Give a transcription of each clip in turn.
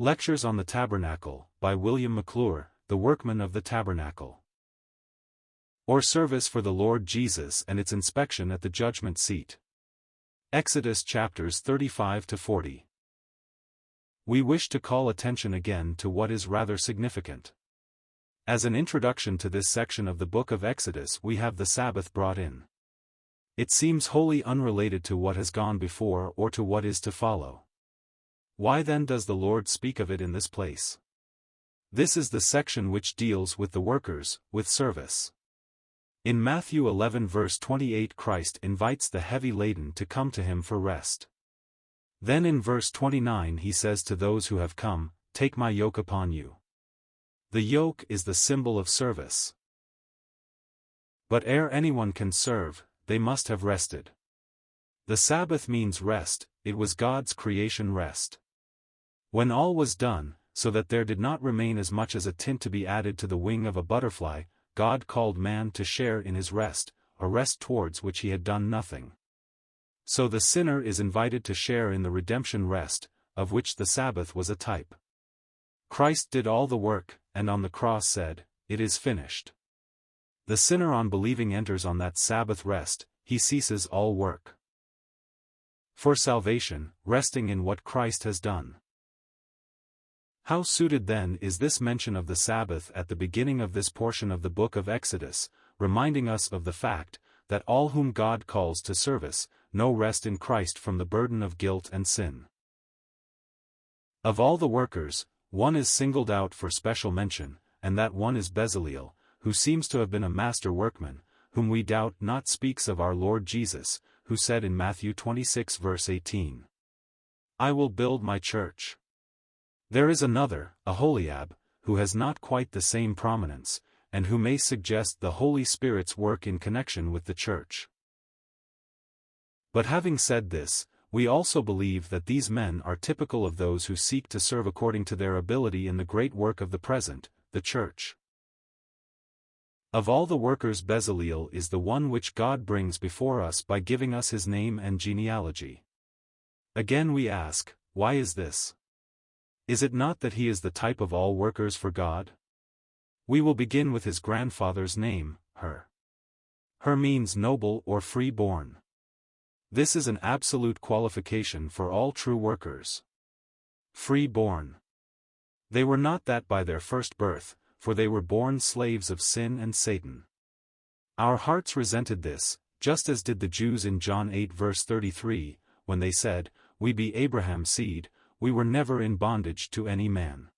Lectures on the Tabernacle, by William McClure, the Workmen of the Tabernacle. Or Service for the Lord Jesus and its Inspection at the Judgment Seat. Exodus chapters 35 to 40. We wish to call attention again to what is rather significant. As an introduction to this section of the book of Exodus, we have the Sabbath brought in. It seems wholly unrelated to what has gone before or to what is to follow. Why then does the Lord speak of it in this place? This is the section which deals with the workers, with service. In Matthew 11 verse 28, Christ invites the heavy laden to come to him for rest. Then in verse 29 he says to those who have come, "Take my yoke upon you." The yoke is the symbol of service. But ere anyone can serve, they must have rested. The Sabbath means rest, it was God's creation rest. When all was done, so that there did not remain as much as a tint to be added to the wing of a butterfly, God called man to share in his rest, a rest towards which he had done nothing. So the sinner is invited to share in the redemption rest, of which the Sabbath was a type. Christ did all the work, and on the cross said, "It is finished." The sinner on believing enters on that Sabbath rest, he ceases all work. For salvation, resting in what Christ has done. How suited then is this mention of the Sabbath at the beginning of this portion of the book of Exodus, reminding us of the fact, that all whom God calls to service, know rest in Christ from the burden of guilt and sin. Of all the workers, one is singled out for special mention, and that one is Bezaleel, who seems to have been a master workman, whom we doubt not speaks of our Lord Jesus, who said in Matthew 26 verse 18, "I will build my church." There is another, Aholiab, who has not quite the same prominence, and who may suggest the Holy Spirit's work in connection with the church. But having said this, we also believe that these men are typical of those who seek to serve according to their ability in the great work of the present, the church. Of all the workers, Bezaleel is the one which God brings before us by giving us his name and genealogy. Again we ask, why is this? Is it not that he is the type of all workers for God? We will begin with his grandfather's name, Hur. Hur means noble or free-born. This is an absolute qualification for all true workers. Free-born. They were not that by their first birth, for they were born slaves of sin and Satan. Our hearts resented this, just as did the Jews in John 8 verse 33, when they said, "We be Abraham's seed, we were never in bondage to any man."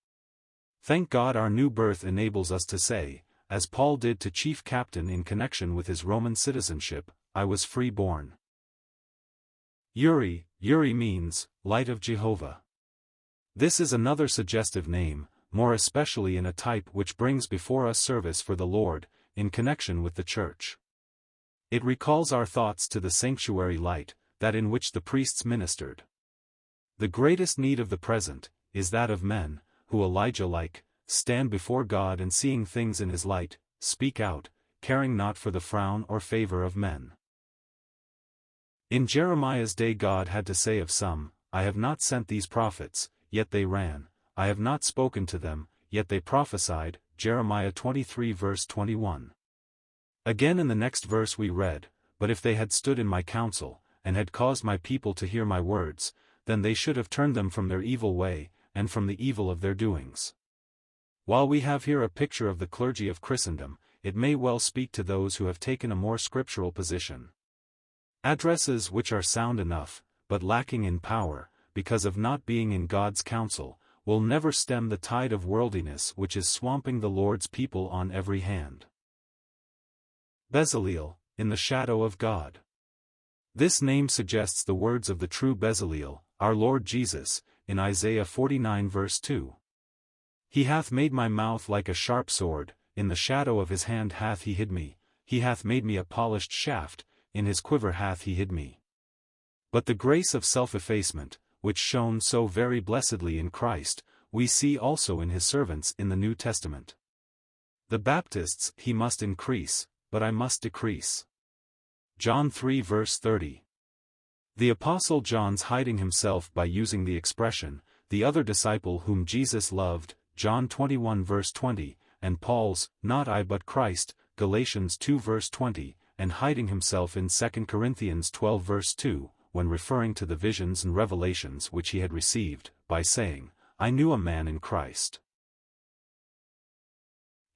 Thank God our new birth enables us to say, as Paul did to chief captain in connection with his Roman citizenship, "I was free-born." Uri means, light of Jehovah. This is another suggestive name, more especially in a type which brings before us service for the Lord, in connection with the church. It recalls our thoughts to the sanctuary light, that in which the priests ministered. The greatest need of the present, is that of men, who Elijah-like, stand before God and seeing things in his light, speak out, caring not for the frown or favor of men. In Jeremiah's day God had to say of some, "I have not sent these prophets, yet they ran, I have not spoken to them, yet they prophesied," Jeremiah 23 verse 21. Again in the next verse we read, "But if they had stood in my counsel, and had caused my people to hear my words, then they should have turned them from their evil way, and from the evil of their doings." While we have here a picture of the clergy of Christendom, it may well speak to those who have taken a more scriptural position. Addresses which are sound enough, but lacking in power, because of not being in God's counsel, will never stem the tide of worldliness which is swamping the Lord's people on every hand. Bezaleel, in the shadow of God. This name suggests the words of the true Bezaleel, our Lord Jesus, in Isaiah 49 verse 2. "He hath made my mouth like a sharp sword, in the shadow of his hand hath he hid me, he hath made me a polished shaft, in his quiver hath he hid me." But the grace of self-effacement, which shone so very blessedly in Christ, we see also in his servants in the New Testament. The Baptists, "He must increase, but I must decrease." John 3 verse 30. The Apostle John's hiding himself by using the expression, the other disciple whom Jesus loved, John 21 verse 20, and Paul's, not I but Christ, Galatians 2 verse 20, and hiding himself in 2 Corinthians 12 verse 2, when referring to the visions and revelations which he had received, by saying, I knew a man in Christ.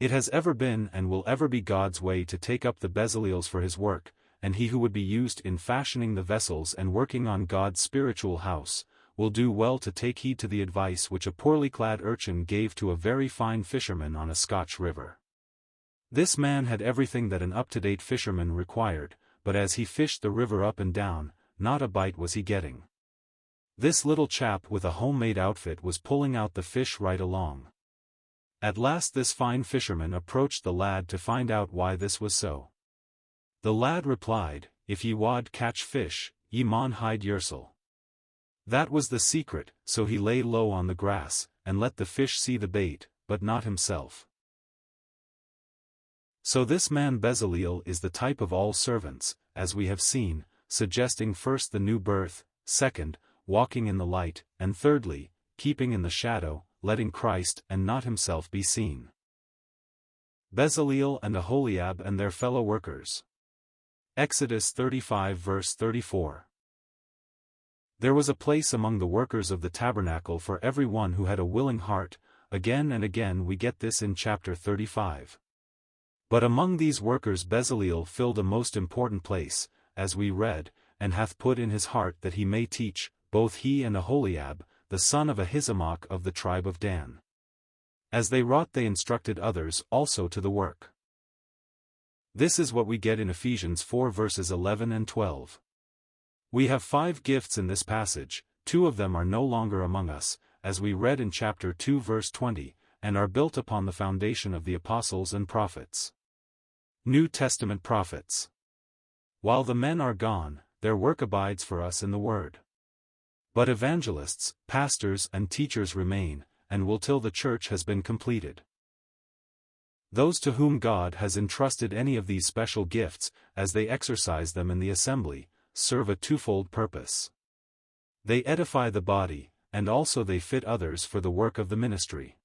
It has ever been and will ever be God's way to take up the Bezaliels for his work, and he who would be used in fashioning the vessels and working on God's spiritual house, will do well to take heed to the advice which a poorly clad urchin gave to a very fine fisherman on a Scotch river. This man had everything that an up-to-date fisherman required, but as he fished the river up and down, not a bite was he getting. This little chap with a homemade outfit was pulling out the fish right along. At last this fine fisherman approached the lad to find out why this was so. The lad replied, If ye wad catch fish, ye maun hide yoursel. That was the secret, so he lay low on the grass, and let the fish see the bait, but not himself. So this man Bezaleel is the type of all servants, as we have seen, suggesting first the new birth, second, walking in the light, and thirdly, keeping in the shadow, letting Christ and not himself be seen. Bezaleel and Aholiab and their fellow workers. Exodus 35 verse 34. There was a place among the workers of the tabernacle for every one who had a willing heart. Again and again we get this in chapter 35. But among these workers Bezaleel filled a most important place, as we read, and hath put in his heart that he may teach, both he and Aholiab, the son of Ahisamach of the tribe of Dan. As they wrought they instructed others also to the work. This is what we get in Ephesians 4 verses 11 and 12. We have 5 gifts in this passage, 2 of them are no longer among us, as we read in chapter 2 verse 20, and are built upon the foundation of the apostles and prophets. New Testament prophets. While the men are gone, their work abides for us in the word. But evangelists, pastors and teachers remain, and will till the church has been completed. Those to whom God has entrusted any of these special gifts, as they exercise them in the assembly, serve a twofold purpose. They edify the body, and also they fit others for the work of the ministry.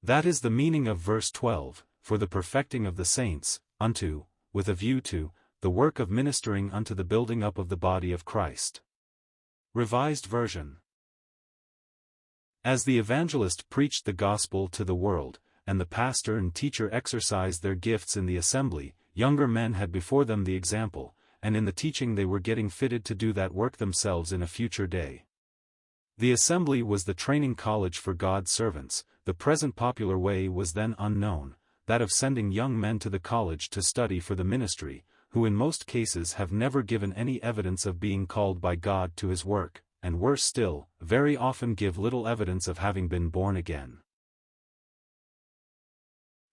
That is the meaning of verse 12, for the perfecting of the saints, unto, with a view to, the work of ministering unto the building up of the body of Christ. Revised Version. As the evangelist preached the gospel to the world, and the pastor and teacher exercised their gifts in the assembly, younger men had before them the example, and in the teaching they were getting fitted to do that work themselves in a future day. The assembly was the training college for God's servants. The present popular way was then unknown, that of sending young men to the college to study for the ministry, who in most cases have never given any evidence of being called by God to his work, and worse still, very often give little evidence of having been born again.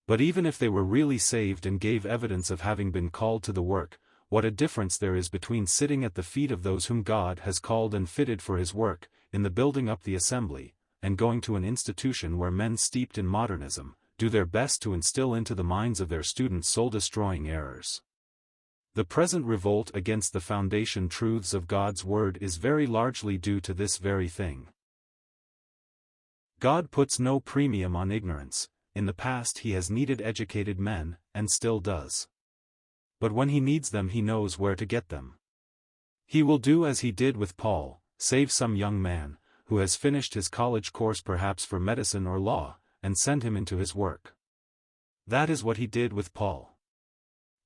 But even if they were really saved and gave evidence of having been called to the work, what a difference there is between sitting at the feet of those whom God has called and fitted for his work, in the building up the assembly, and going to an institution where men steeped in modernism, do their best to instill into the minds of their students soul-destroying errors. The present revolt against the foundation truths of God's Word is very largely due to this very thing. God puts no premium on ignorance. In the past he has needed educated men, and still does. But when he needs them he knows where to get them. He will do as he did with Paul, save some young man, who has finished his college course perhaps for medicine or law, and send him into his work. That is what he did with Paul.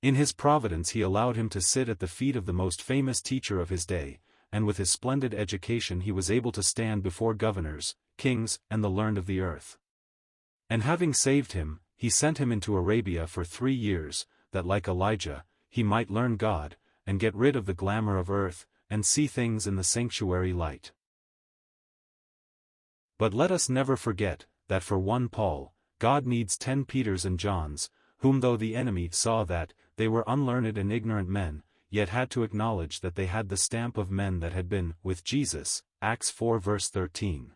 In his providence he allowed him to sit at the feet of the most famous teacher of his day, and with his splendid education he was able to stand before governors, kings, and the learned of the earth. And having saved him, he sent him into Arabia for 3 years, that like Elijah, he might learn God, and get rid of the glamour of earth, and see things in the sanctuary light. But let us never forget, that for one Paul, God needs 10 Peters and Johns, whom though the enemy saw that they were unlearned and ignorant men, yet had to acknowledge that they had the stamp of men that had been with Jesus, Acts 4 verse 13.